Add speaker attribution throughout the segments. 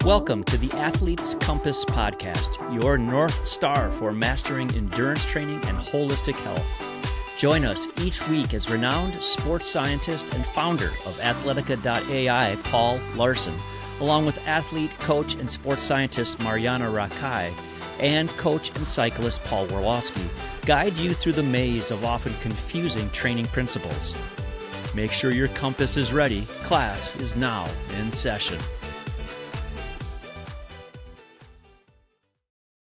Speaker 1: Welcome to the Athlete's Compass podcast, your North Star for mastering endurance training and holistic health. Join us each week as renowned sports scientist and founder of Athletica AI, Paul Larson, along with athlete, coach, and sports scientist Mariana Rakai, and coach and cyclist Paul Warlowski, guide you through the maze of often confusing training principles. Make sure your compass is ready. Class is now in session.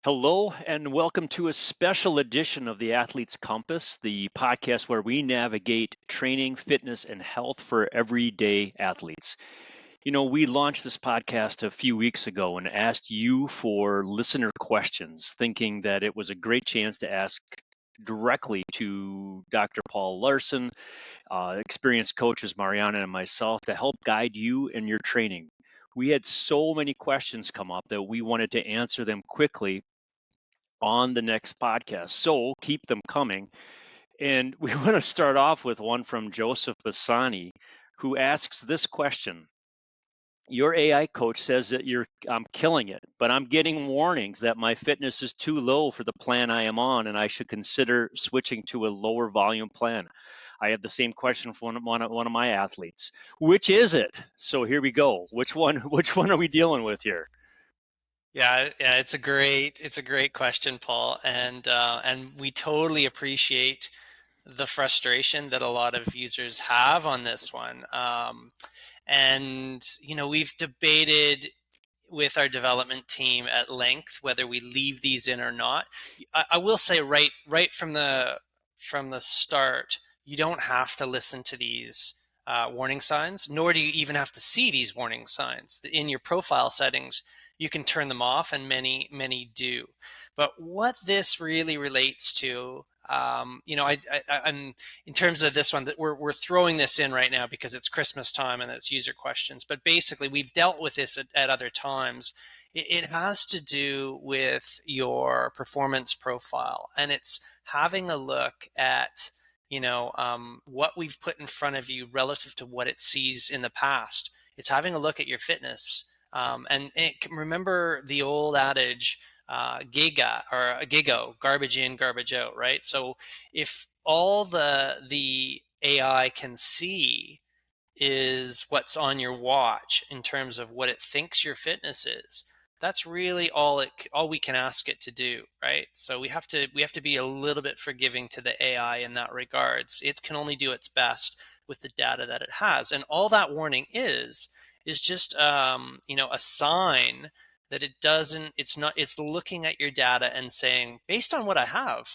Speaker 1: Hello, and welcome to a special edition of the Athlete's Compass, the podcast where we navigate training, fitness, and health for everyday athletes. You know, we launched this podcast a few weeks ago and asked you for listener questions, thinking that it was a great chance to ask directly to Dr. Paul Larson, experienced coaches Mariana and myself to help guide you in your training. We had so many questions come up that we wanted to answer them quickly on the next podcast. So keep them coming. And we want to start off with one from Joseph Bassani, who asks this question. Your AI coach says that I'm killing it, but I'm getting warnings that my fitness is too low for the plan I am on, and I should consider switching to a lower volume plan. I have the same question for one of my athletes. Which is it? So here we go. Which one are we dealing with here?
Speaker 2: Yeah, it's a great question, Paul, and we totally appreciate the frustration that a lot of users have on this one. And you know, we've debated with our development team at length whether we leave these in or not. I will say right from the start, you don't have to listen to these warning signs, nor do you even have to see these warning signs in your profile settings. You can turn them off, and many do. But what this really relates to, you know, I'm in terms of this one, that we're throwing this in right now because it's Christmas time and it's user questions. But basically, we've dealt with this at other times. It has to do with your performance profile, and it's having a look at, you know, what we've put in front of you relative to what it sees in the past. It's having a look at your fitness. And remember the old adage, gigo, garbage in, garbage out, right? So if all the AI can see is what's on your watch in terms of what it thinks your fitness is, that's really all we can ask it to do, right? So we have to be a little bit forgiving to the AI in that regards. It can only do its best with the data that it has, and all that warning is just you know, a sign that it's looking at your data and saying, based on what I have,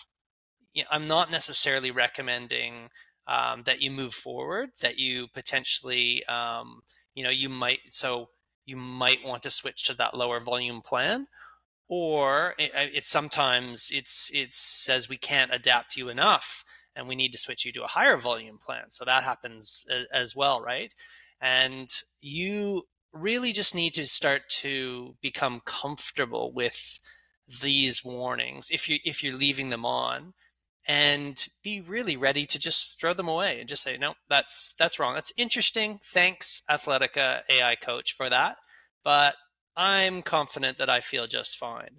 Speaker 2: you know, I'm not necessarily recommending that you move forward, that you potentially you know, you might want to switch to that lower volume plan, or it sometimes it says we can't adapt you enough and we need to switch you to a higher volume plan. So that happens as well, right? And you really just need to start to become comfortable with these warnings if you're leaving them on, and be really ready to just throw them away and just say, no, that's wrong. That's interesting. Thanks, Athletica AI coach, for that, but I'm confident that I feel just fine.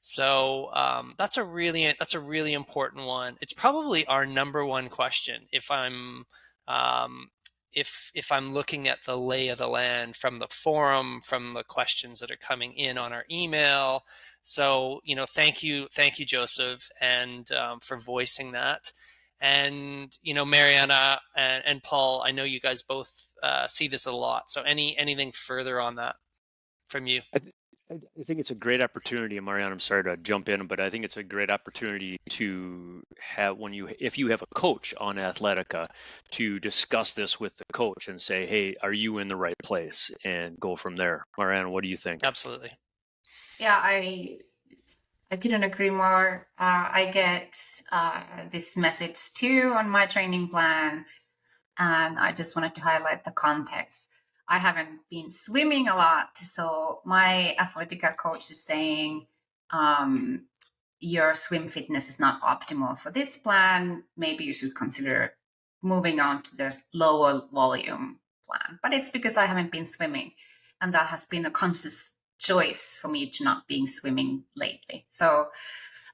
Speaker 2: So that's a really important one. It's probably our number one question if I'm if I'm looking at the lay of the land from the forum, from the questions that are coming in on our email. So, you know, thank you, Joseph, and for voicing that. And, you know, Mariana and Paul, I know you guys both see this a lot. So anything further on that from you?
Speaker 1: I think it's a great opportunity, and Mariana, I'm sorry to jump in, but I think it's a great opportunity to have if you have a coach on Athletica, to discuss this with the coach and say, hey, are you in the right place? And go from there. Mariana, what do you think?
Speaker 2: Absolutely.
Speaker 3: Yeah, I couldn't agree more. I get this message too on my training plan, and I just wanted to highlight the context. I haven't been swimming a lot, so my Athletica coach is saying your swim fitness is not optimal for this plan. Maybe you should consider moving on to the lower volume plan. But it's because I haven't been swimming, and that has been a conscious choice for me to not being swimming lately. So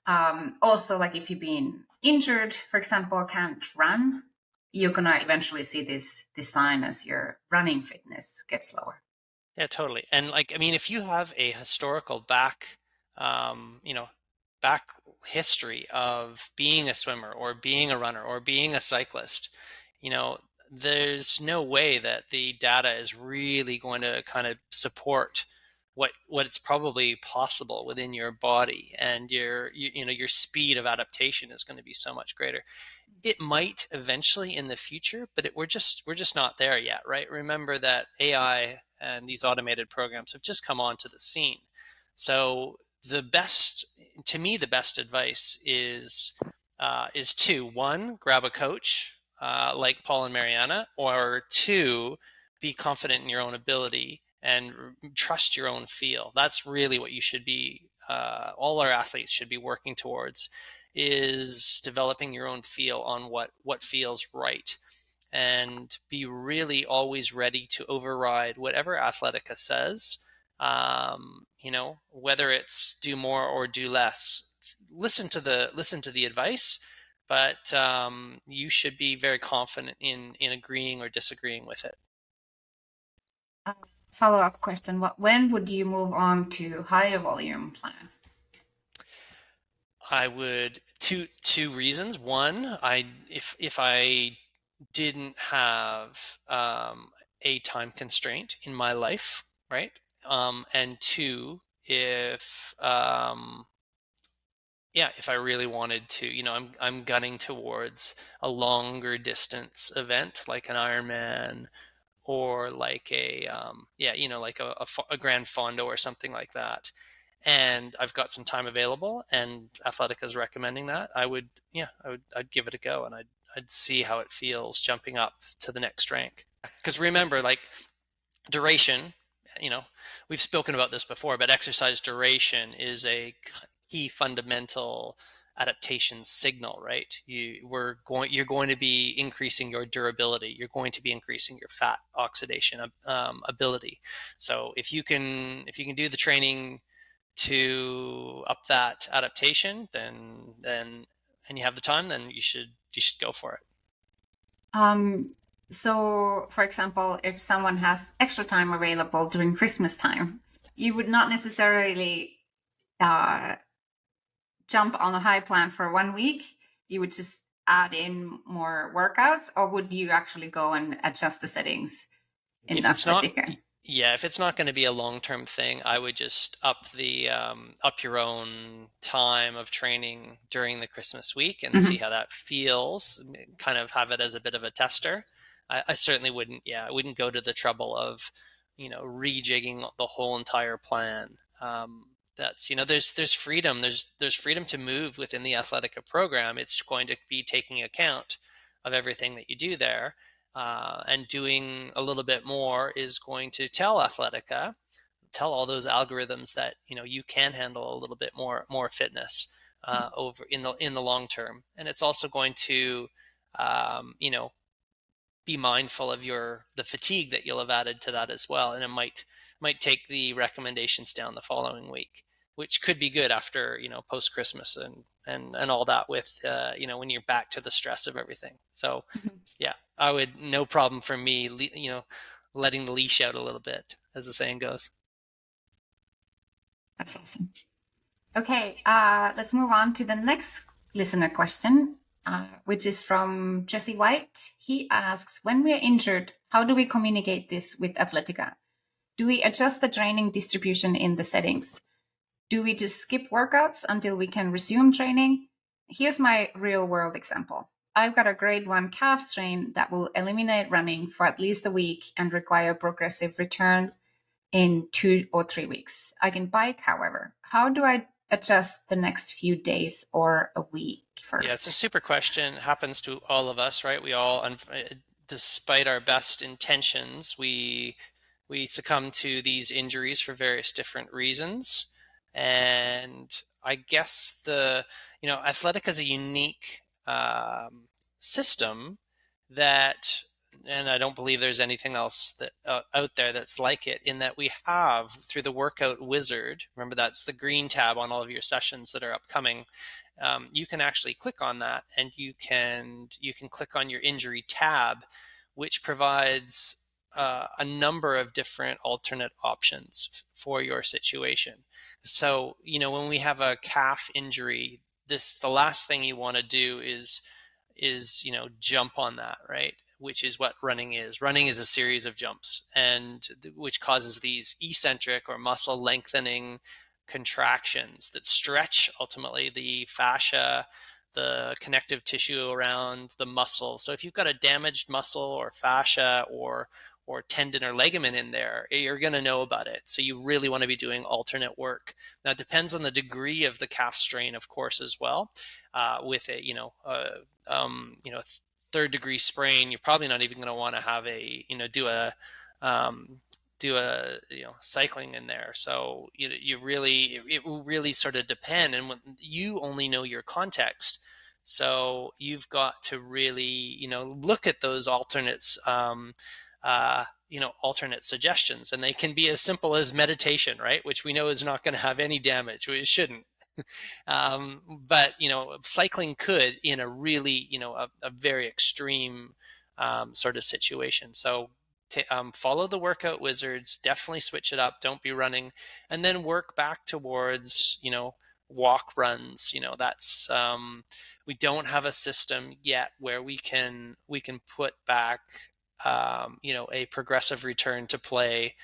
Speaker 3: also, like if you've been injured, for example, can't run, you're gonna eventually see this sign as your running fitness gets lower.
Speaker 2: Yeah, totally. And like, I mean, if you have a historical back, you know, back history of being a swimmer or being a runner or being a cyclist, you know, there's no way that the data is really going to kind of support what's probably possible within your body, and you know, your speed of adaptation is going to be so much greater. It might eventually in the future, but we're just not there yet, right? Remember that AI and these automated programs have just come onto the scene. So the best, to me, the best advice is two: one, grab a coach like Paul and Mariana, or two, be confident in your own ability and trust your own feel. That's really what you should be. All our athletes should be working towards, is developing your own feel on what feels right, and be really always ready to override whatever Athletica says. You know, whether it's do more or do less, listen to the advice, but you should be very confident in agreeing or disagreeing with it.
Speaker 3: Follow-up question: when would you move on to higher volume plan?
Speaker 2: I would, two reasons. One, if I didn't have a time constraint in my life, right? And two, if yeah, if I really wanted to, you know, I'm gunning towards a longer distance event like an Ironman, or like a yeah, you know, like a Grand Fondo or something like that, and I've got some time available and Athletica is recommending that, I would, yeah, I'd give it a go, and I'd see how it feels jumping up to the next rank. Because remember, like, duration, you know, we've spoken about this before, but exercise duration is a key fundamental adaptation signal, right? You're going to be increasing your durability. You're going to be increasing your fat oxidation ability. So if you can do the training to up that adaptation, then and you have the time, then you should go for it.
Speaker 3: So, for example, if someone has extra time available during Christmas time, you would not necessarily jump on a high plan for 1 week. You would just add in more workouts, or would you actually go and adjust the settings in
Speaker 2: If it's not,
Speaker 3: Athletica?
Speaker 2: yeah, if it's not going to be a long-term thing, I would just up your own time of training during the Christmas week and see
Speaker 3: Mhm.
Speaker 2: how that feels. Kind of have it as a bit of a tester. I certainly wouldn't, yeah, I wouldn't go to the trouble of, you know, rejigging the whole entire plan. That's, you know, there's freedom. There's freedom to move within the Athletica program. It's going to be taking account of everything that you do there, and doing a little bit more is going to tell all those algorithms that, you know, you can handle a little bit more fitness over in the long term. And it's also going to, you know, be mindful of the fatigue that you'll have added to that as well, and it might take the recommendations down the following week, which could be good after, you know, post Christmas and all that, with you know, when you're back to the stress of everything. So
Speaker 3: Mhm.
Speaker 2: yeah, I would, no problem for me, you know, letting the leash out a little bit, as the saying goes.
Speaker 3: That's awesome. Okay, let's move on to the next listener question, which is from Jesse White. He asks, when we are injured, how do we communicate this with Athletica? Do we adjust the training distribution in the settings? Do we just skip workouts until we can resume training? Here's my real world example. I've got a grade 1 calf strain that will eliminate running for at least a week and require progressive return in 2 or 3 weeks. I can bike, however. How do I adjust the next few days or a week
Speaker 2: Yeah, it's a
Speaker 3: first?
Speaker 2: super question. It happens to all of us, right? We all, despite our best intentions, we succumb to these injuries for various different reasons. And I guess you know, Athletic is a unique system that and I don't believe there's anything else that out there that's like it, in that we have, through the Workout Wizard, remember that's the green tab on all of your sessions that are upcoming, you can actually click on that, and you can click on your injury tab, which provides a number of different alternate options for your situation. So, when we have a calf injury, the last thing you want to do is jump on that, right? Which is what running is. Running is a series of jumps, and which causes these eccentric or muscle lengthening contractions that stretch ultimately the fascia, the connective tissue around the muscle. So if you've got a damaged muscle or fascia or tendon or ligament in there, you're going to know about it. So you really want to be doing alternate work. Now, it depends on the degree of the calf strain, of course, as well. With a third degree sprain, you're probably not even going to want to have do a cycling in there. So it will really sort of depend, and when you only know your context, so you've got to really look at those alternates, alternate suggestions, and they can be as simple as meditation, right? Which we know is not going to have any damage. It shouldn't. But cycling could, in a really a very extreme sort of situation. So follow the workout wizards, definitely switch it up, don't be running, and then work back towards walk runs. That's we don't have a system yet where we can put back a progressive return to play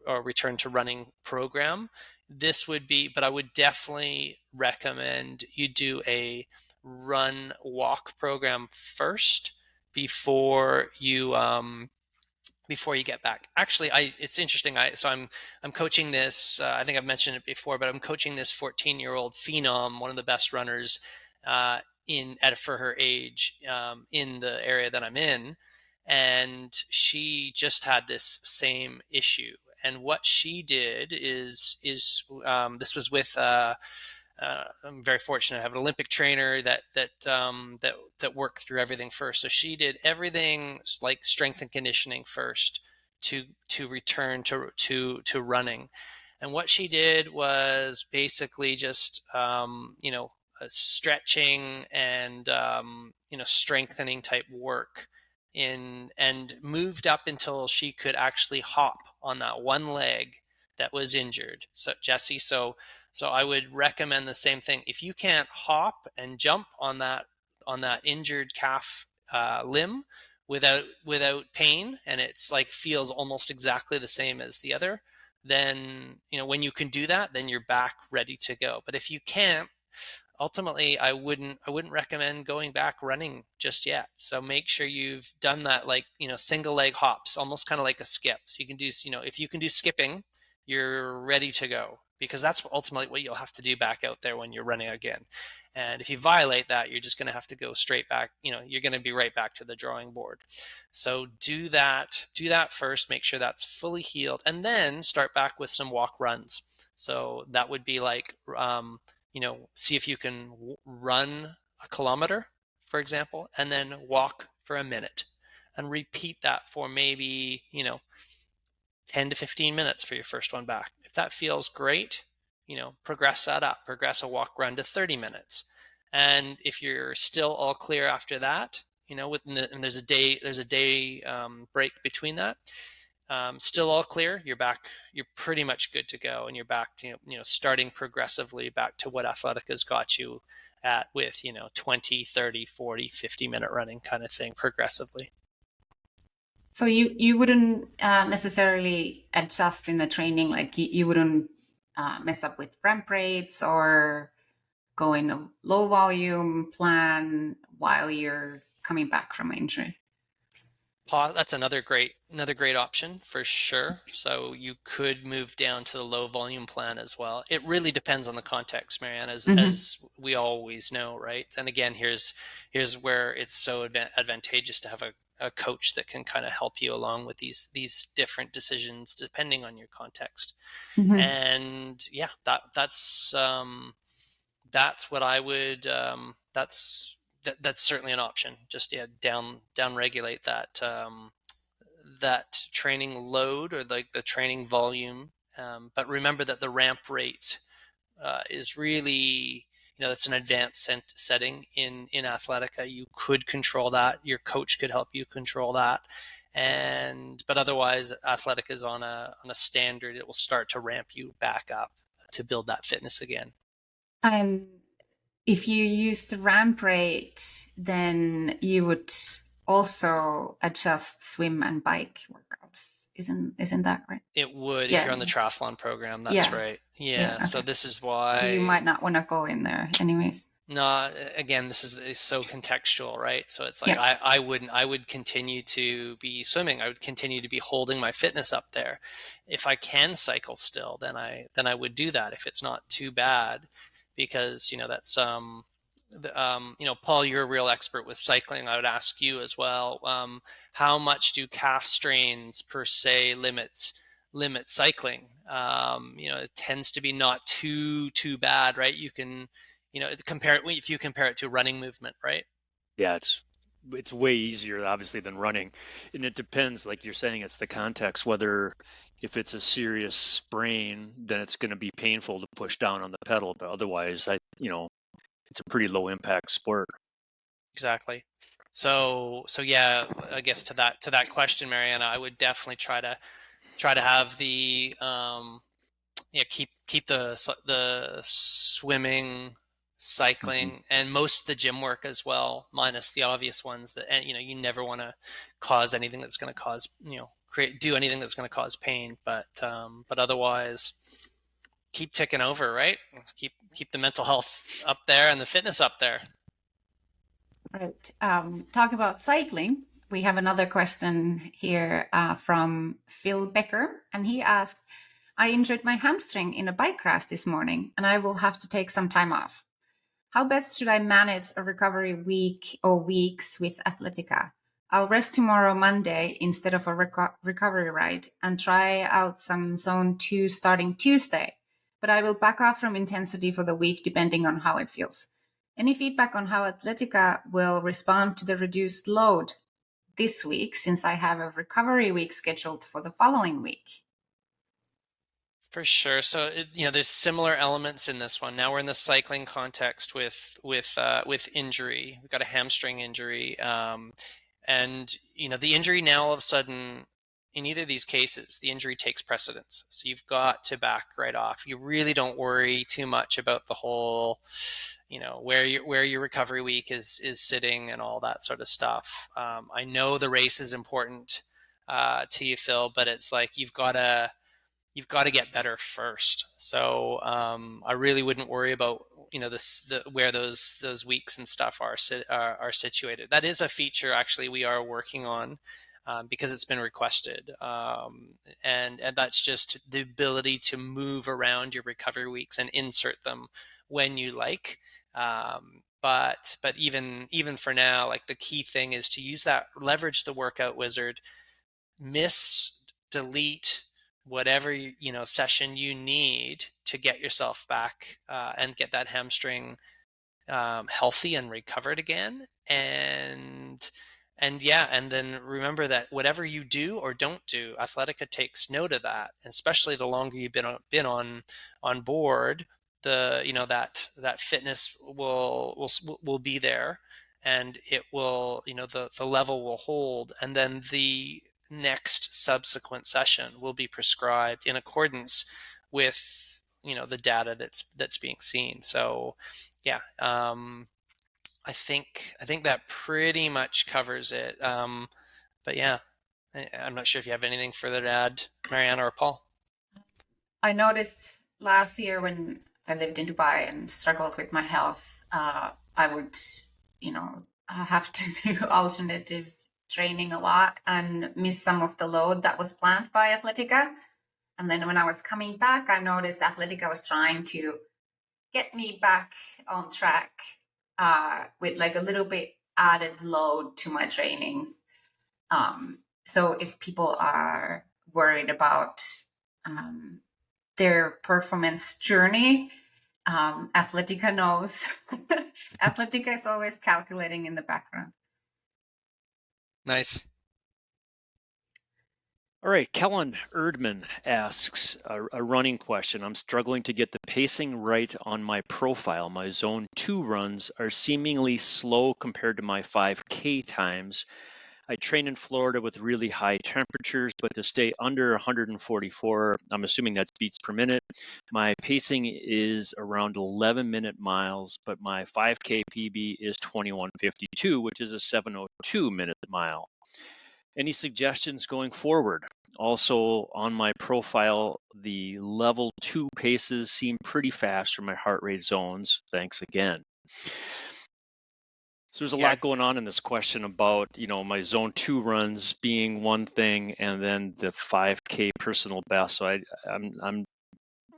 Speaker 2: or return to running program. This would be, but I would definitely recommend you do a run walk program first before you get back. Actually, it's interesting. I'm coaching this. I think I've mentioned it before, but I'm coaching this 14-year-old phenom, one of the best runners for her age, in the area that I'm in, and she just had this same issue. And what she did is this was with. I'm very fortunate. I have an Olympic trainer that worked through everything first. So she did everything like strength and conditioning first to return to running. And what she did was basically just stretching and strengthening type work and moved up until she could actually hop on that one leg that was injured. So Jesse, so I would recommend the same thing. If you can't hop and jump on that injured calf limb without pain, and it's like feels almost exactly the same as the other, then when you can do that, then you're back ready to go. But if you can't, ultimately I wouldn't recommend going back running just yet. So make sure you've done that, like single leg hops, almost kind of like a skip. So you can do if you can do skipping, you're ready to go, because that's ultimately what you'll have to do back out there when you're running again. And if you violate that, you're just going to have to go straight back. You're going to be right back to the drawing board. So do that first, make sure that's fully healed, and then start back with some walk runs. So that would be like see if you can run a kilometer, for example, and then walk for a minute, and repeat that for maybe 10 to 15 minutes for your first one back. If that feels great, progress that up, progress a walk run to 30 minutes. And if you're still all clear after that, and there's a day break between that, still all clear, you're back, you're pretty much good to go, and you're back to starting progressively back to what Athletica's got you at, with 20, 30, 40, 50-minute running kind of thing, progressively.
Speaker 3: So you wouldn't necessarily adjust in the training, like you wouldn't mess up with ramp rates or go in a low volume plan while you're coming back from injury?
Speaker 2: That's another great option for sure. So you could move down to the low volume plan as well. It really depends on the context, Marianne, as we always know, right? And again, here's where it's so advantageous to have a coach that can kind of help you along with these different decisions depending on your context. And yeah, that's what I would. That's certainly an option. Just down regulate that that training load or like the training volume. But remember that the ramp rate is really, that's an advanced setting in Athletica. You could control that. Your coach could help you control that. But otherwise, Athletica is on a standard. It will start to ramp you back up to build that fitness again.
Speaker 3: And if you use the ramp rate, then you would also adjust swim and bike workouts. Isn't that right?
Speaker 2: It would, if you're on the triathlon program. That's right. Yeah.
Speaker 3: Okay.
Speaker 2: So this is why.
Speaker 3: So you might not want to go in there, anyways.
Speaker 2: No, again, this is so contextual, right? So it's like I would continue to be swimming. I would continue to be holding my fitness up there. If I can cycle still, then I would do that if it's not too bad, because that's Paul, you're a real expert with cycling. I would ask you as well. How much do calf strains per se limit cycling? It tends to be not too bad, right? You can compare it if you compare it to running movement, right?
Speaker 1: Yeah, it's way easier obviously than running, and it depends, like you're saying, it's the context. Whether if it's a serious sprain, then it's going to be painful to push down on the pedal, but otherwise, it's a pretty low impact sport.
Speaker 2: Exactly. So yeah, I guess to that question, Mariana, I would definitely try to have the keep the swimming, cycling, and most of the gym work as well, minus the obvious ones that, and you never want to cause anything that's going to cause do anything that's going to cause pain, but otherwise keep ticking over, right? Keep the mental health up there and the fitness up there.
Speaker 3: Right. Talk about cycling. We have another question here from Phil Becker, and he asked, I injured my hamstring in a bike crash this morning, and I will have to take some time off. How best should I manage a recovery week or weeks with Athletica? I'll rest tomorrow, Monday, instead of a recovery ride, and try out some Zone 2 starting Tuesday. But I will back off from intensity for the week depending on how it feels. Any feedback on how Athletica will respond to the reduced load this week, since I have a recovery week scheduled for the following week?
Speaker 2: For sure. So there's similar elements in this one. Now we're in the cycling context with injury. We've got a hamstring injury, and the injury now all of a sudden, in either of these cases, the injury takes precedence. So you've got to back right off. You really don't worry too much about the whole, where your recovery week is sitting and all that sort of stuff. I know the race is important to you, Phil, but it's like you've got to get better first. So I really wouldn't worry about where those weeks and stuff are situated. That is a feature actually we are working on because it's been requested, and that's just the ability to move around your recovery weeks and insert them when you like. But even for now, like the key thing is to leverage the workout wizard, delete whatever session you need to get yourself back and get that hamstring healthy and recovered again. And then remember that whatever you do or don't do, Athletica takes note of that, and especially the longer you've been on board, that fitness will be there, and it will, the level will hold, and then the next subsequent session will be prescribed in accordance with the data that's being seen. So yeah, I think that pretty much covers it. But yeah, I'm not sure if you have anything further to add, Mariana or Paul.
Speaker 3: I noticed last year when I lived in Dubai and struggled with my health, I would, have to do alternative training a lot and miss some of the load that was planned by Athletica. And then when I was coming back, I noticed Athletica was trying to get me back on track with like a little bit added load to my trainings. So if people are worried about their performance journey, Athletica knows. Athletica is always calculating in the background.
Speaker 2: Nice.
Speaker 1: All right, Kellen Erdman asks a running question. I'm struggling to get the pacing right on my profile. My zone 2 runs are seemingly slow compared to my 5K times. I train in Florida with really high temperatures, but to stay under 144, I'm assuming that's beats per minute, my pacing is around 11-minute miles, but my 5K PB is 21:52, which is a 7:02-minute mile. Any suggestions going forward? Also, on my profile, the level 2 paces seem pretty fast for my heart rate zones. Thanks again. So there's a
Speaker 2: Yeah,
Speaker 1: lot going on in this question about, my zone 2 runs being one thing and then the 5K personal best. So I'm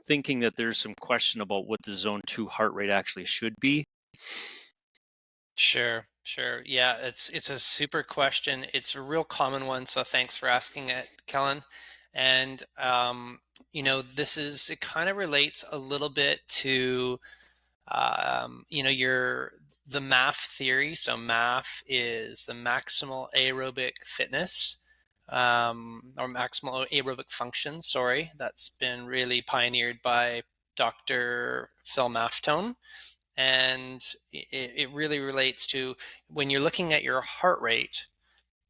Speaker 1: thinking that there's some question about what the zone 2 heart rate actually should be.
Speaker 2: sure, sure. Yeah, it's a super question. It's a real common one, so thanks for asking it, Kellen. And it kind of relates a little bit to your the MAF theory. So MAF is the maximal aerobic fitness, or maximal aerobic function. Sorry, that's been really pioneered by Dr. Phil Maftone. And it really relates to when you're looking at your heart rate,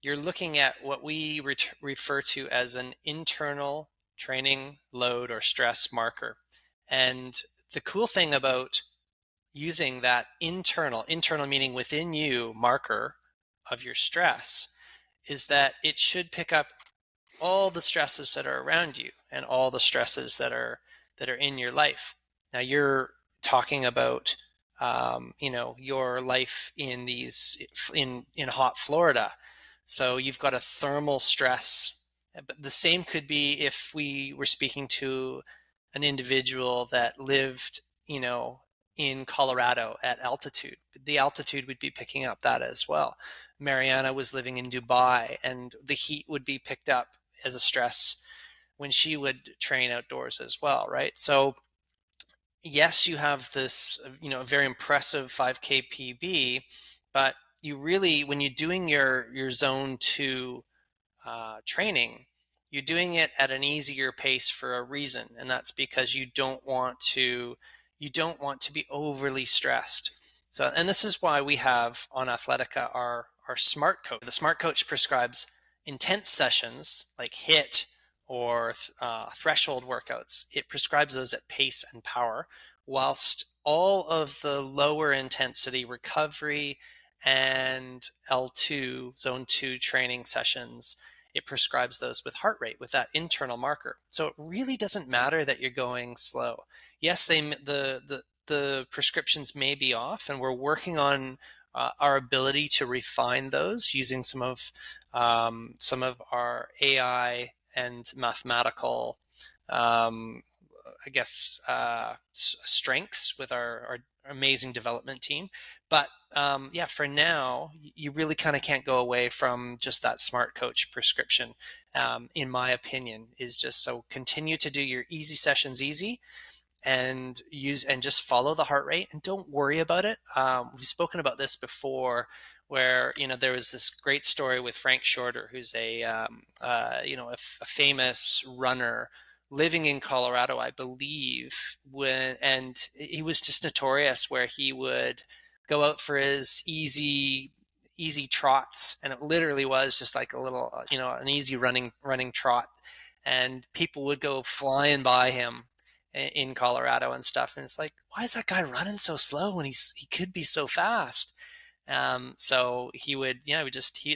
Speaker 2: you're looking at what we refer to as an internal training load or stress marker. And the cool thing about using that internal meaning within you marker of your stress is that it should pick up all the stresses that are around you and all the stresses that are in your life. Now you're talking about your life in hot Florida, so you've got a thermal stress. But the same could be if we were speaking to an individual that lived, in Colorado at altitude. The altitude would be picking up that as well. Mariana was living in Dubai, and the heat would be picked up as a stress when she would train outdoors as well, right? So yes, you have this, very impressive 5K PB, but you really, when you're doing your zone 2 training, you're doing it at an easier pace for a reason, and that's because you don't want to be overly stressed. So, and this is why we have on Athletica our smart coach. The smart coach prescribes intense sessions like HIIT or threshold workouts. It prescribes those at pace and power, whilst all of the lower intensity recovery and L2 zone 2 training sessions, it prescribes those with heart rate, with that internal marker. So it really doesn't matter that you're going slow. Yes, the prescriptions may be off, and we're working on our ability to refine those using some of our AI and mathematical, strengths with our amazing development team. But yeah, for now, you really kind of can't go away from just that smart coach prescription. In my opinion, is just so continue to do your easy sessions easy, and just follow the heart rate and don't worry about it. We've spoken about this before, where there was this great story with Frank Shorter, who's a famous runner living in Colorado, I believe, and he was just notorious where he would go out for his easy trots, and it literally was just like a little an easy running trot, and people would go flying by him in Colorado and stuff. And it's like, why is that guy running so slow when he could be so fast? So he would,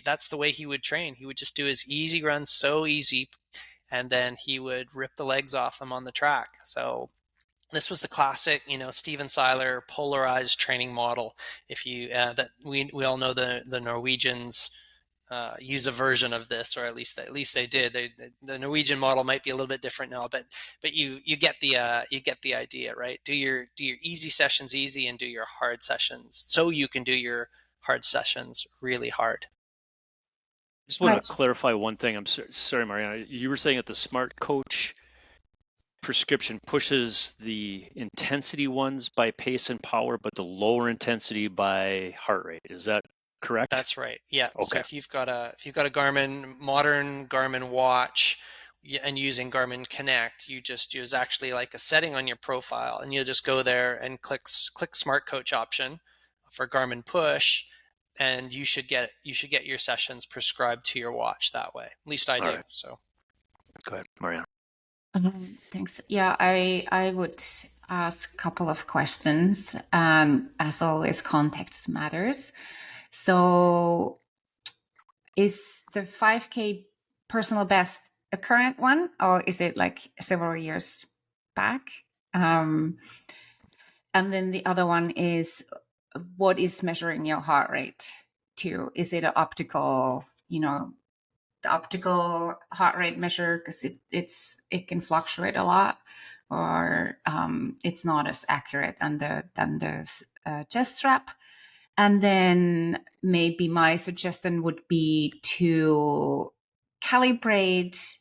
Speaker 2: that's the way he would train. He would just do his easy runs so easy, and then he would rip the legs off them on the track. So this was the classic, Steven Seiler polarized training model. If you that we all know the Norwegians use a version of this, or at least they did. The Norwegian model might be a little bit different now, but you get the idea, right? Do your easy sessions easy, and do your hard sessions so you can do your hard sessions really hard.
Speaker 1: Just want to clarify one thing. I'm sorry, Mariana. You were saying that the smart coach prescription pushes the intensity ones by pace and power, but the lower intensity by heart rate. Is that correct?
Speaker 2: That's right. Yeah. So
Speaker 1: Okay.
Speaker 2: if you've got a modern Garmin watch, and using Garmin Connect, you just use actually like a setting on your profile, and you'll just go there and click Smart Coach option for Garmin Push, and you should get your sessions prescribed to your watch that way. At least I
Speaker 1: All
Speaker 2: do.
Speaker 1: right.
Speaker 2: So
Speaker 1: Go ahead, Marianne.
Speaker 3: Thanks. Yeah, I would ask a couple of questions. As always, context matters. So, is the 5K personal best a current one, or is it like several years back? And then the other one is, what is measuring your heart rate to? Is it an optical, the optical heart rate measure, because it can fluctuate a lot, or it's not as accurate than the chest strap. And then maybe my suggestion would be to calibrate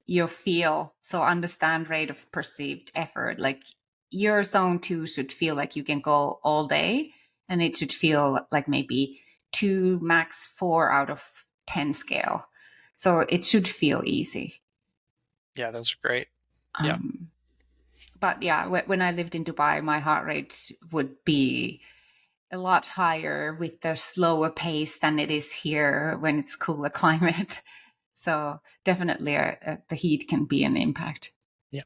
Speaker 3: your feel, so understand rate of perceived effort. Like your zone 2 should feel like you can go all day, and it should feel like maybe 2, max 4 out of 10 scale. So it should feel easy.
Speaker 2: yeah, those are great. Yeah.
Speaker 3: But yeah, when I lived in Dubai, my heart rate would be a lot higher with the slower pace than it is here when it's cooler climate. So definitely the heat can be an impact.
Speaker 2: Yeah.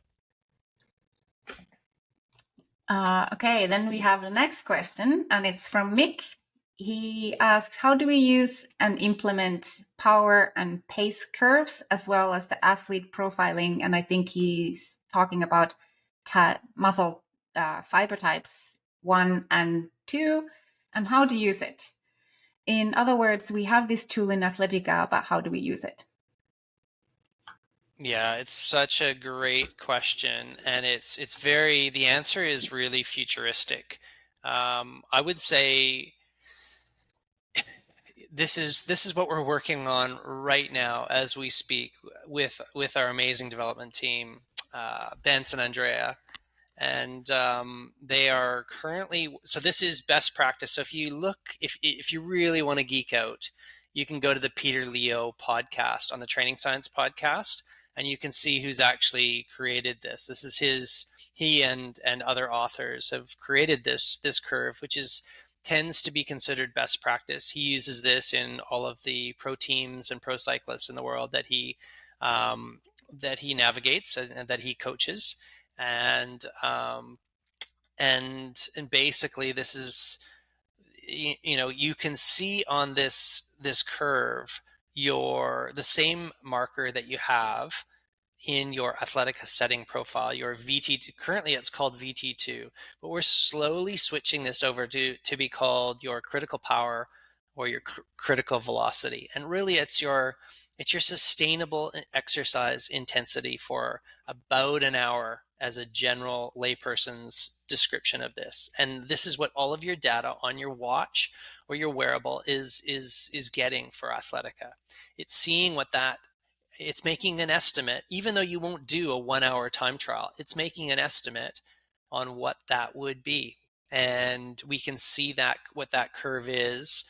Speaker 3: Okay, then we have the next question, and it's from Mick. He asks, how do we use and implement power and pace curves as well as the athlete profiling? And I think he's talking about muscle fiber types 1 and 2, and how to use it. In other words, we have this tool in Athletica, but how do we use it?
Speaker 2: Yeah, it's such a great question, and the answer is really futuristic. I would say this is what we're working on right now as we speak with our amazing development team, Bence and Andrea. And they are currently, so this is best practice. So if you really want to geek out, you can go to the Peter Leo podcast, on the Training Science podcast, and you can see who's actually created this. This is he and other authors have created this curve, which tends to be considered best practice. He uses this in all of the pro teams and pro cyclists in the world that he navigates and that he coaches. And basically this is, you can see on this curve the same marker that you have in your Athletica setting profile, your VT2. Currently it's called VT2, but we're slowly switching this over to be called your critical power or your critical velocity. And really it's your sustainable exercise intensity for about an hour, as a general layperson's description of this. And this is what all of your data on your watch or your wearable is getting for Athletica. It's seeing it's making an estimate, even though you won't do a 1 hour time trial, it's making an estimate on what that would be. And we can see what that curve is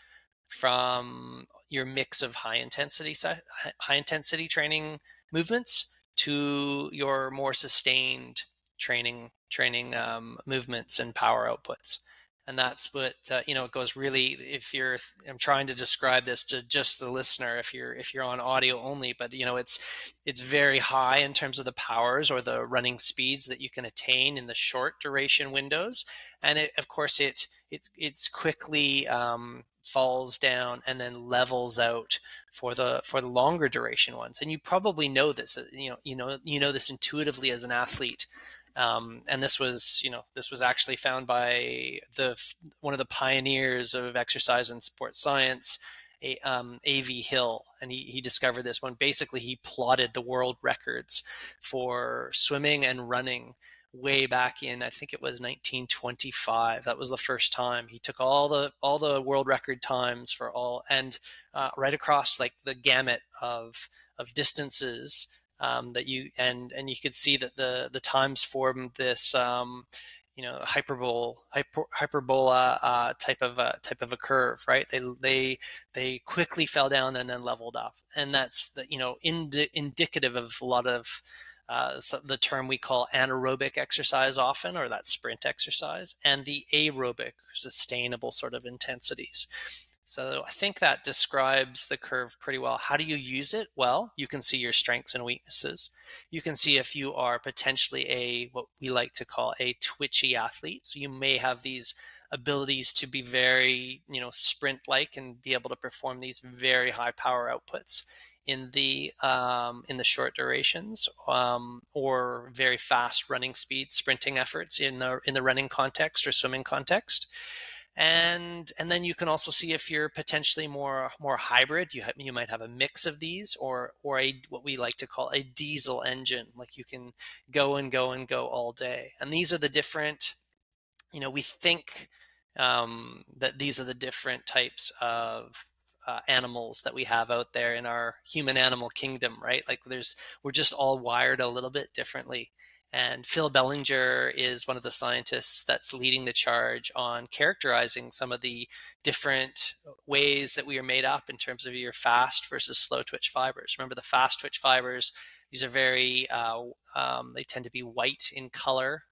Speaker 2: from your mix of high intensity training movements to your more sustained training movements and power outputs. And that's what it goes really. I'm trying to describe this to just the listener if you're on audio only, but it's very high in terms of the powers or the running speeds that you can attain in the short duration windows, and of course it's quickly falls down and then levels out for the longer duration ones. And you probably know this, you know this intuitively as an athlete. And this was actually found by one of the pioneers of exercise and sports science, A.V. Hill, and he discovered this one. Basically, he plotted the world records for swimming and running way back in, I think it was 1925. That was the first time he took all the world record times for all, and right across like the gamut of distances, that you could see that the times formed this hyperbola type of a curve, right? They quickly fell down and then leveled up, and that's indicative of a lot of the term we call anaerobic exercise often, or that sprint exercise, and the aerobic sustainable sort of intensities. So I think that describes the curve pretty well. How do you use it? Well, you can see your strengths and weaknesses. You can see if you are potentially what we like to call a twitchy athlete. So you may have these abilities to be very, sprint-like and be able to perform these very high power outputs in the short durations, or very fast running speed, sprinting efforts in the running context or swimming context. And then you can also see if you're potentially more hybrid. You might have a mix of these, or what we like to call a diesel engine, like you can go and go and go all day. And these are the different, we think that these are the different types of animals that we have out there in our human animal kingdom, right? Like we're just all wired a little bit differently. And Phil Bellinger is one of the scientists that's leading the charge on characterizing some of the different ways that we are made up in terms of your fast versus slow twitch fibers. Remember, the fast twitch fibers, these are very, they tend to be white in color,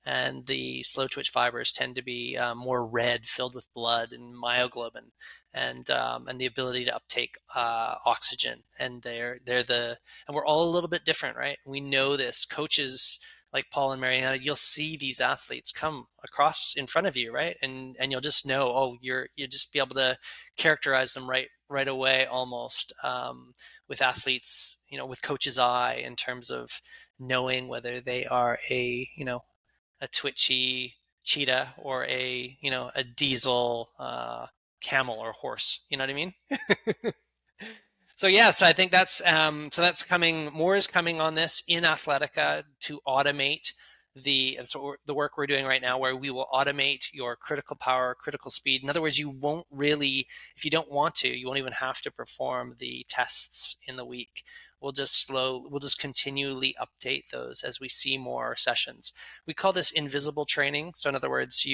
Speaker 2: and the slow twitch fibers tend to be more red, filled with blood and myoglobin, and the ability to uptake oxygen. And and we're all a little bit different, right? We know this. Coaches like Paul and Mariana, you'll see these athletes come across in front of you, right? And you'll just know, oh, you'll just be able to characterize them right away, almost, with athletes, with coach's eye, in terms of knowing whether they are a twitchy cheetah or a diesel camel or horse. You know what I mean? So yeah, so I think that's coming. More is coming on this in Athletica to automate the work we're doing right now, where we will automate your critical power, critical speed. In other words, you won't really, if you don't want to, you won't even have to perform the tests in the week. We'll just continually update those as we see more sessions. We call this invisible training. So in other words,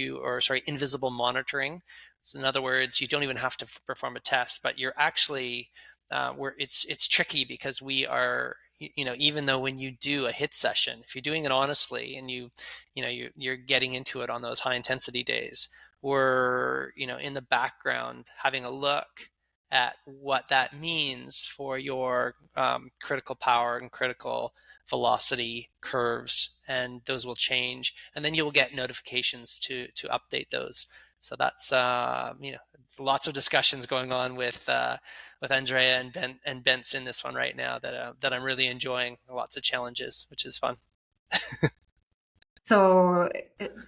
Speaker 2: invisible monitoring. So in other words, you don't even have to perform a test, but you're actually it's tricky, because we are, even though when you do a hit session, if you're doing it honestly and you're getting into it on those high intensity days, we're in the background having a look at what that means for your critical power and critical velocity curves, and those will change, and then you'll get notifications to update those. So that's lots of discussions going on with Andrea and Bence in this one right now that I'm really enjoying. Lots of challenges, which is fun.
Speaker 3: So,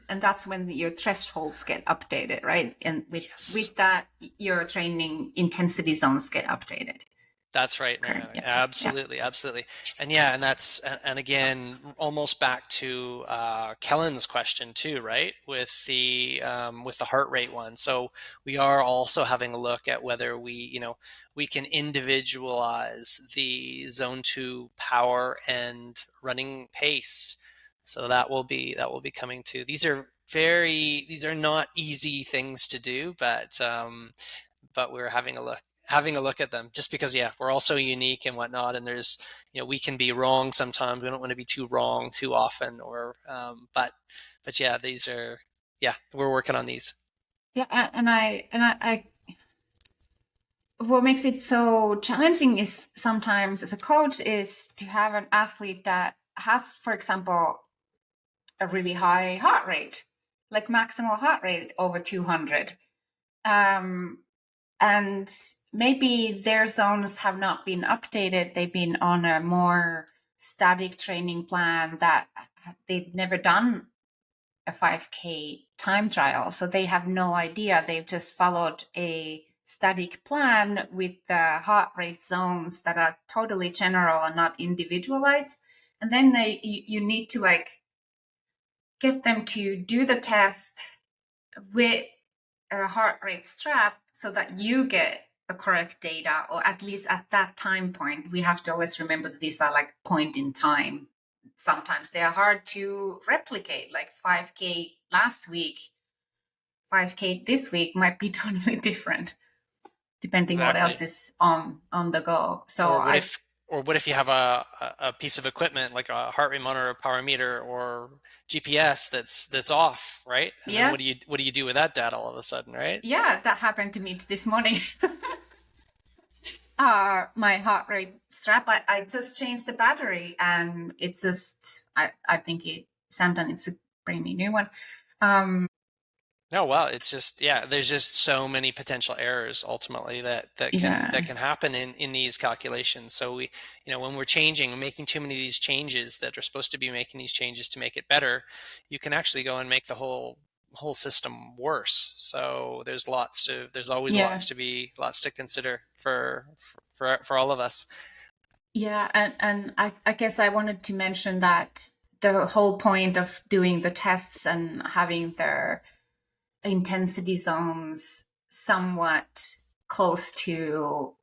Speaker 3: and that's when your thresholds get updated, right? And with that, your training intensity zones get updated.
Speaker 2: That's right, Mariana. Yeah. Absolutely. And that's, and again, almost back to Kellen's question too, right? With the heart rate one. So we are also having a look at whether we can individualize the zone 2 power and running pace. So that will be coming too. These are not easy things to do, but we're having a look at them, just because we're all so unique and whatnot, and there's we can be wrong sometimes. We don't want to be too wrong too often, or but these are we're working on these.
Speaker 3: And I what makes it so challenging is sometimes as a coach is to have an athlete that has, for example, a really high heart rate, like maximal heart rate over 200, and maybe their zones have not been updated. They've been on a more static training plan that they've never done a 5K time trial. So they have no idea. They've just followed a static plan with the heart rate zones that are totally general and not individualized. And then you need to get them to do the test with a heart rate strap so that you get the correct data, or at least at that time point. We have to always remember that these are point in time sometimes they are hard to replicate. Like 5K last week, 5K this week might be totally different depending what
Speaker 2: Exactly.
Speaker 3: else is on the go. So
Speaker 2: Or what if you have a piece of equipment like a heart rate monitor, a power meter, or GPS that's off, right? And then
Speaker 3: yeah,
Speaker 2: what do you do with that data all of a sudden, right?
Speaker 3: yeah, that happened to me this morning. My heart rate strap, I just changed the battery, and it's just I think Samsung, it's a brand new one.
Speaker 2: Oh well, it's just yeah, there's just so many potential errors ultimately
Speaker 3: Yeah,
Speaker 2: that can happen in these calculations. So we, when we're changing, making too many of these changes that are supposed to be making these changes to make it better, you can actually go and make the whole system worse. So there's always
Speaker 3: yeah,
Speaker 2: lots to consider for all of us.
Speaker 3: yeah, and I guess I wanted to mention that the whole point of doing the tests and having the intensity zones somewhat close to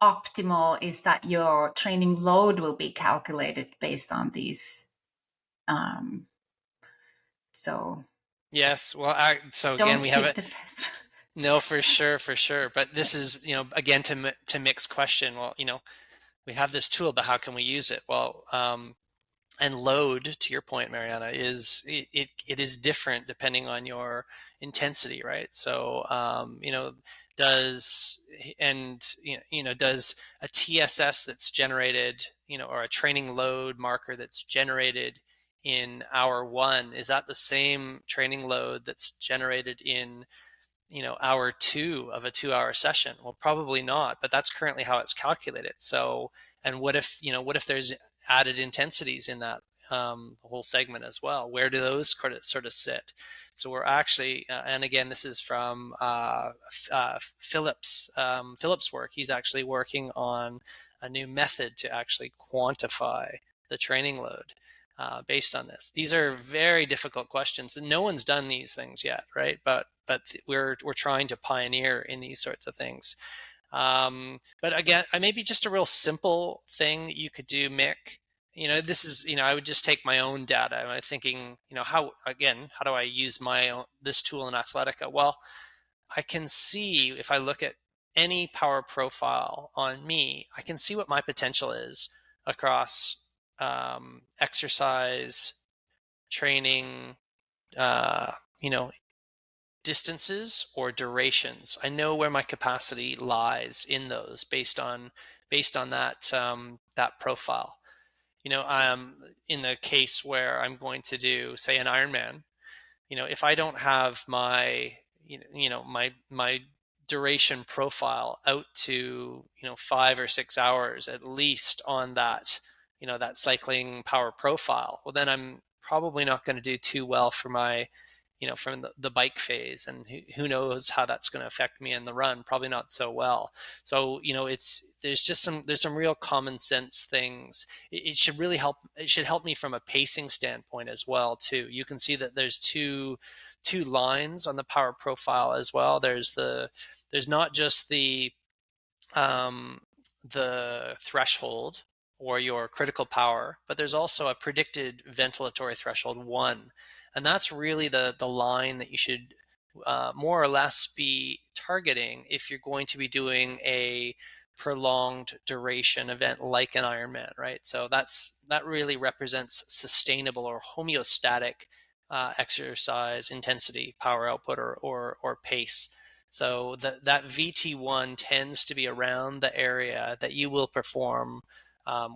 Speaker 3: optimal is that your training load will be calculated based on these. Um, so
Speaker 2: Yes, well, so
Speaker 3: don't
Speaker 2: again, we have
Speaker 3: skip
Speaker 2: a
Speaker 3: the test.
Speaker 2: no, for sure, for sure. But this is, again, to mix question. Well, we have this tool, but how can we use it? Well, and load, to your point, Mariana, it is different depending on your intensity, right? So, does and does a TSS that's generated, or a training load marker that's generated in hour one, is that the same training load that's generated in hour two of a 2 hour session? Well, probably not, but that's currently how it's calculated. So, and what if there's added intensities in that whole segment as well? Where do those sort of sit? So we're actually, and again, this is from Philip's work. He's actually working on a new method to actually quantify the training load based on this. These are very difficult questions, and no one's done these things yet, right? But we're trying to pioneer in these sorts of things. But again, maybe just a real simple thing that you could do, Mick. This is, I would just take my own data. I'm thinking, how do I use this tool in Athletica? Well, I can see if I look at any power profile on me, I can see what my potential is across exercise, training, uh, you know, distances or durations. I know where my capacity lies in those based on that profile. In the case where I'm going to do, say, an Ironman, if I don't have my duration profile out to 5 or 6 hours at least on that cycling power profile, well, then I'm probably not going to do too well for my from the bike phase, and who knows how that's going to affect me in the run. Probably not so well. So there's some real common sense things. It should really help. It should help me from a pacing standpoint as well too. You can see that there's two lines on the power profile as well. There's not just um, the threshold or your critical power, but there's also a predicted ventilatory threshold 1. And that's really the line that you should more or less be targeting if you're going to be doing a prolonged duration event like an Ironman, right? So that really represents sustainable or homeostatic exercise intensity, power output, or pace. So that VT1 tends to be around the area that you will perform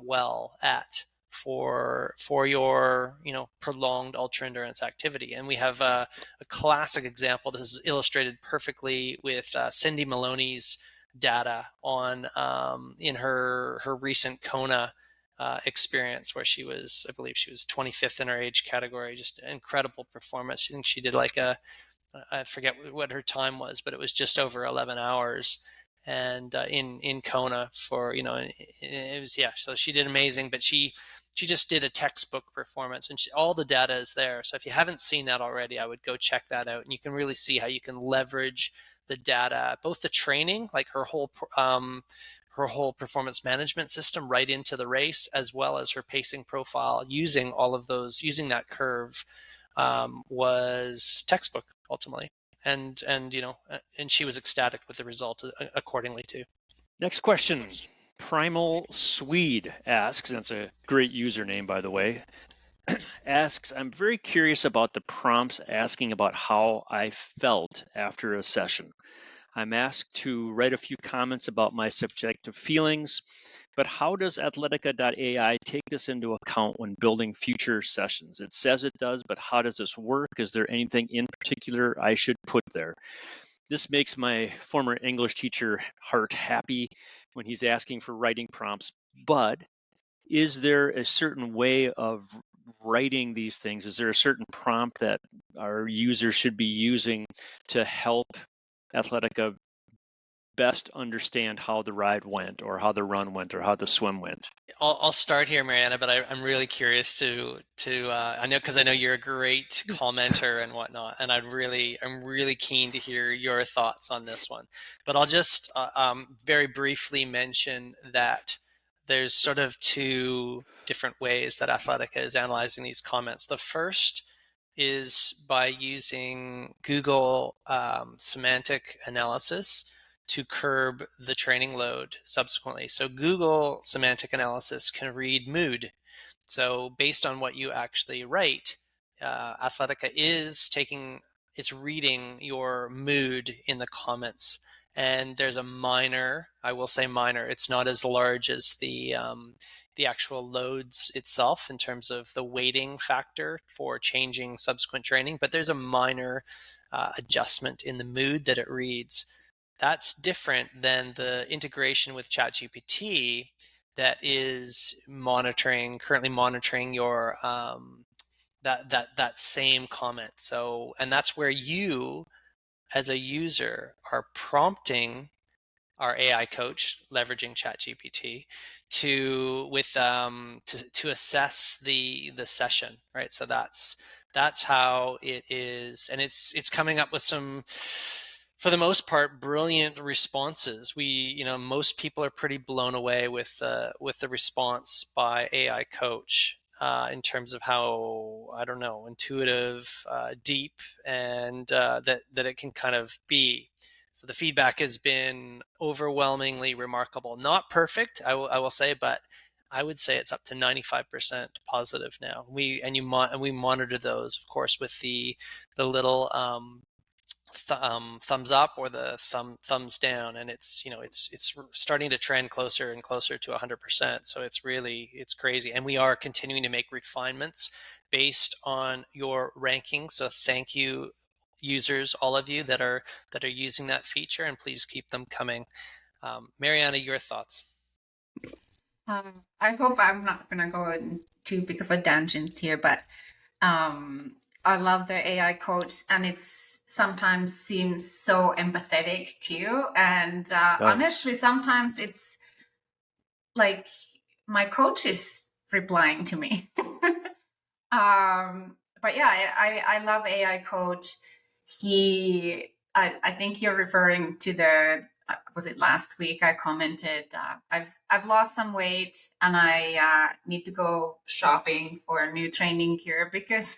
Speaker 2: well at for your prolonged ultra endurance activity. And we have a classic example. This is illustrated perfectly with Cindy Maloney's data on in her recent Kona experience, where I believe she was 25th in her age category. Just incredible performance. I think she did like I forget what her time was, but it was just over 11 hours, and in Kona for it was, yeah. So she did amazing, but she just did a textbook performance, and all the data is there. So if you haven't seen that already, I would go check that out, and you can really see how you can leverage the data, both the training, like her whole performance management system right into the race, as well as her pacing profile using all of those, using that curve, was textbook ultimately. And she was ecstatic with the result accordingly too.
Speaker 1: Next question. Primal Swede asks, and it's a great username, by the way, asks, I'm very curious about the prompts asking about how I felt after a session. I'm asked to write a few comments about my subjective feelings, but how does Athletica AI take this into account when building future sessions? It says it does, but how does this work? Is there anything in particular I should put there? This makes my former English teacher heart happy when he's asking for writing prompts, but is there a certain way of writing these things? Is there a certain prompt that our users should be using to help Athletica best understand how the ride went, or how the run went, or how the swim went?
Speaker 2: I'll start here, Mariana, but I'm really curious to I know, because I know you're a great commenter and whatnot, and I'm really keen to hear your thoughts on this one. But I'll just very briefly mention that there's sort of two different ways that Athletica is analyzing these comments. The first is by using Google semantic analysis to curb the training load subsequently. So Google semantic analysis can read mood. So based on what you actually write, Athletica it's reading your mood in the comments. And there's a minor, I will say minor, it's not as large as the actual loads itself in terms of the weighting factor for changing subsequent training, but there's a minor adjustment in the mood that it reads. That's different than the integration with ChatGPT that is currently monitoring your that same comment. So, and that's where you, as a user, are prompting our AI coach, leveraging ChatGPT, to assess the session, right? So that's how it is, and it's coming up with some, for the most part, brilliant responses. Most people are pretty blown away with the response by AI coach in terms of how, I don't know, intuitive, deep, and that it can kind of be. So the feedback has been overwhelmingly remarkable. Not perfect, I will say, but I would say it's up to 95% positive now. We monitor those, of course, with the little thumbs up or the thumbs down, and it's starting to trend closer and closer to 100%. So it's crazy, and we are continuing to make refinements based on your ranking. So thank you, users, all of you that are using that feature, and please keep them coming. Mariana, your thoughts?
Speaker 3: I hope I'm not going to go in too big of a tangent here, but I love the AI coach, and it's sometimes seems so empathetic too. And honestly, sometimes it's like my coach is replying to me. But yeah, I love AI coach. I think you're referring to the, was it last week I commented, I've lost some weight and I need to go shopping for new training gear because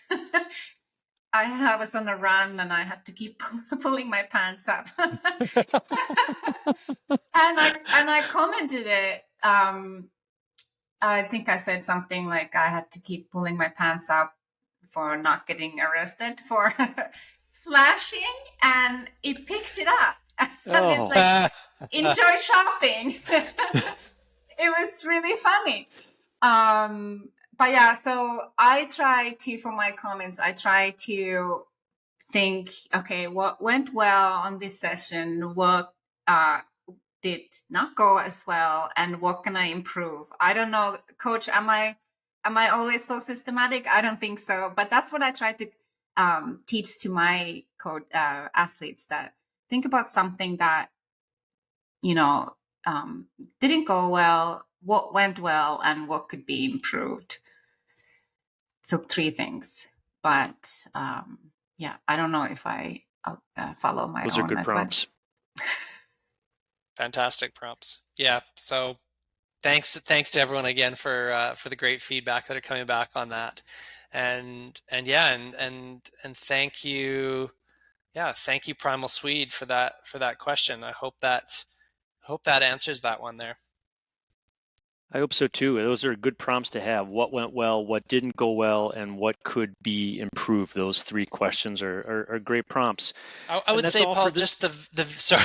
Speaker 3: I was on a run and I had to keep pulling my pants up. and I commented it. I think I said something like I had to keep pulling my pants up for not getting arrested for flashing, and it picked it up. And it's like, enjoy shopping. It was really funny. But yeah, so I try to, for my comments, I try to think, okay, what went well on this session? What did not go as well, and what can I improve? I don't know, coach, am I always so systematic? I don't think so, but that's what I try to teach to my athletes, that think about something that didn't go well, what went well, and what could be improved. So 3 things. But yeah, I don't know if I follow my
Speaker 1: Those are
Speaker 3: own
Speaker 1: good
Speaker 3: advice.
Speaker 1: prompts.
Speaker 2: Fantastic prompts. Yeah. So thanks to everyone again for the great feedback that are coming back on that, and thank you. Yeah, thank you, Primal Swede, for that question. I hope that answers that one there.
Speaker 1: I hope so too. Those are good prompts to have. What went well, what didn't go well, and what could be improved. Those 3 questions are great prompts.
Speaker 2: I would say, Paul, just the sorry,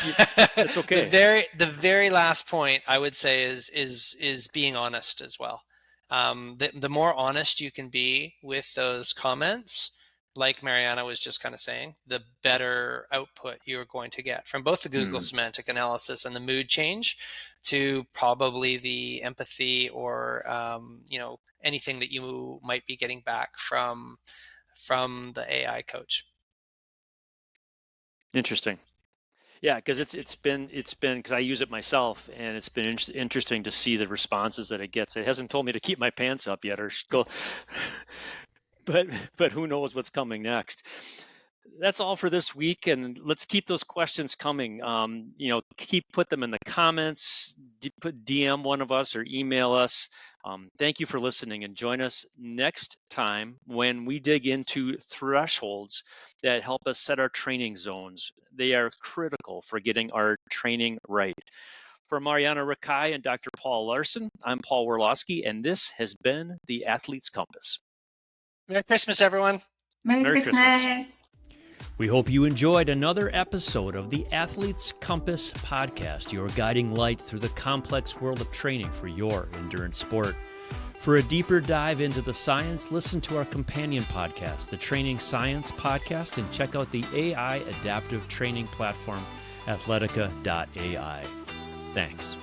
Speaker 1: that's okay.
Speaker 2: the very last point I would say is being honest as well. The more honest you can be with those comments, like Mariana was just kind of saying, the better output you're going to get from both the Google semantic analysis and the mood change to probably the empathy or anything that you might be getting back from the AI coach.
Speaker 1: Interesting. Yeah, because it's been because I use it myself, and it's been interesting to see the responses that it gets. It hasn't told me to keep my pants up yet or go, but who knows what's coming next. That's all for this week, and let's keep those questions coming. Put them in the comments, DM one of us or email us. Thank you for listening, and join us next time when we dig into thresholds that help us set our training zones. They are critical for getting our training right. For Mariana Rakai and Dr. Paul Larson, I'm Paul Werlowski, and this has been the Athlete's Compass.
Speaker 2: Merry Christmas, everyone.
Speaker 3: Merry Christmas.
Speaker 1: We hope you enjoyed another episode of the Athlete's Compass podcast, your guiding light through the complex world of training for your endurance sport. For a deeper dive into the science, listen to our companion podcast, the Training Science Podcast, and check out the AI adaptive training platform, Athletica AI. Thanks.